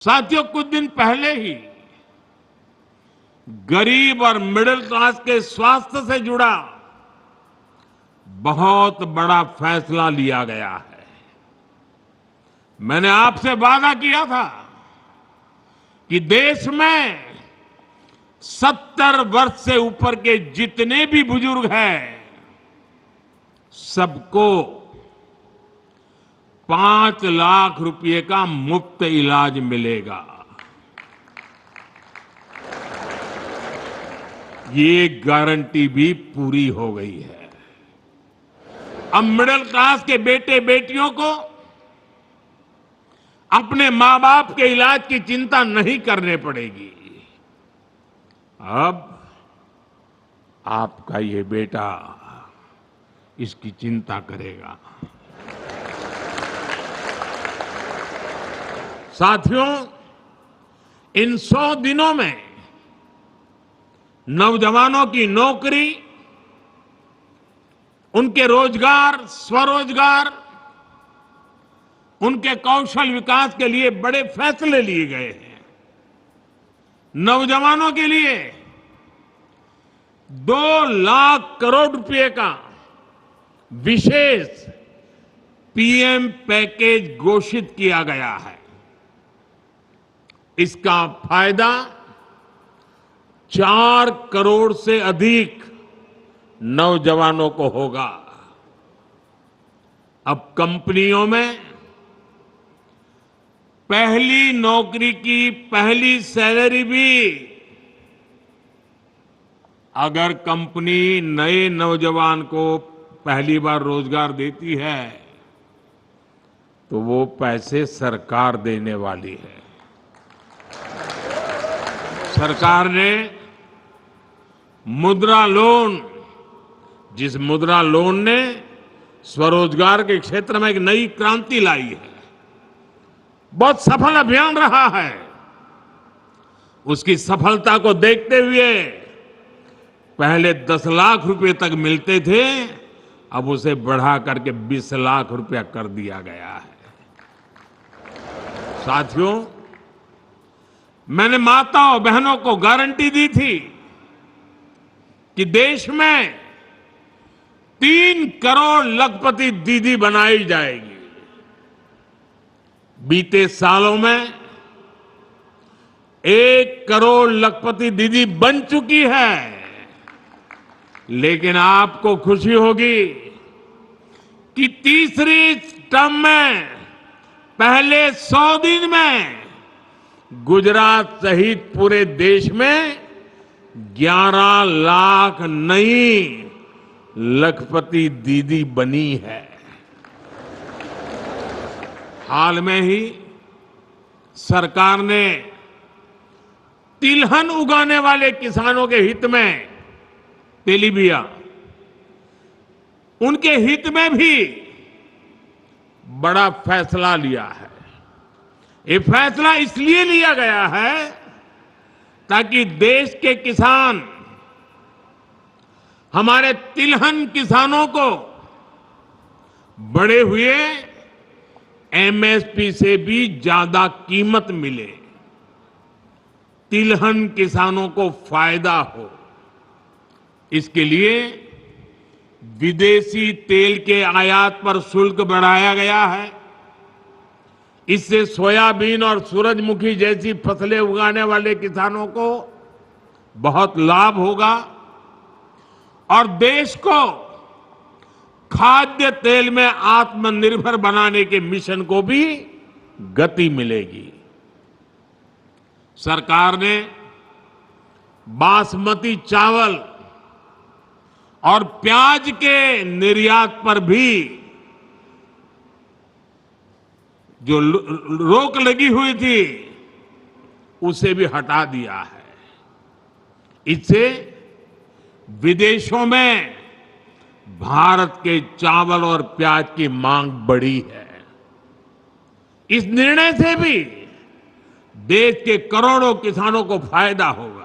साथियों, कुछ दिन पहले ही गरीब और मिडिल क्लास के स्वास्थ्य से जुड़ा बहुत बड़ा फैसला लिया गया है। मैंने आपसे वादा किया था कि देश में 70 वर्ष से ऊपर के जितने भी बुजुर्ग हैं, सबको 5 लाख रुपए का मुफ्त इलाज मिलेगा। ये गारंटी भी पूरी हो गई है। अब मिडिल क्लास के बेटे बेटियों को अपने मां बाप के इलाज की चिंता नहीं करने पड़ेगी। अब आपका ये बेटा इसकी चिंता करेगा। साथियों, इन 100 दिनों में नौजवानों की नौकरी, उनके रोजगार, स्वरोजगार, उनके कौशल विकास के लिए बड़े फैसले लिए गए हैं। नौजवानों के लिए 2 लाख करोड़ रुपए का विशेष पीएम पैकेज घोषित किया गया है। इसका फायदा 4 करोड़ से अधिक नौजवानों को होगा। अब कंपनियों में पहली नौकरी की पहली सैलरी भी अगर कंपनी नए नौजवान को पहली बार रोजगार देती है तो वो पैसे सरकार देने वाली है। सरकार ने मुद्रा लोन, जिस मुद्रा लोन ने स्वरोजगार के क्षेत्र में एक नई क्रांति लाई है, बहुत सफल अभियान रहा है। उसकी सफलता को देखते हुए पहले 10 लाख रुपए तक मिलते थे, अब उसे बढ़ा करके 20 लाख रुपया कर दिया गया है। साथियों, मैंने माताओं बहनों को गारंटी दी थी कि देश में 3 करोड़ लखपति दीदी बनाई जाएगी। बीते सालों में 1 करोड़ लखपति दीदी बन चुकी है। लेकिन आपको खुशी होगी कि तीसरी टर्म में पहले 100 दिन में गुजरात सहित पूरे देश में 11 लाख नई लखपति दीदी बनी है। हाल में ही सरकार ने तिलहन उगाने वाले किसानों के हित में, तेलीबिया, उनके हित में भी बड़ा फैसला लिया है। ये फैसला इसलिए लिया गया है ताकि देश के किसान, हमारे तिलहन किसानों को बढ़े हुए एमएसपी से भी ज्यादा कीमत मिले, तिलहन किसानों को फायदा हो। इसके लिए विदेशी तेल के आयात पर शुल्क बढ़ाया गया है। इससे सोयाबीन और सूरजमुखी जैसी फसलें उगाने वाले किसानों को बहुत लाभ होगा और देश को खाद्य तेल में आत्मनिर्भर बनाने के मिशन को भी गति मिलेगी। सरकार ने बासमती चावल और प्याज के निर्यात पर भी जो रोक लगी हुई थी उसे भी हटा दिया है। इससे विदेशों में भारत के चावल और प्याज की मांग बढ़ी है। इस निर्णय से भी देश के करोड़ों किसानों को फायदा होगा।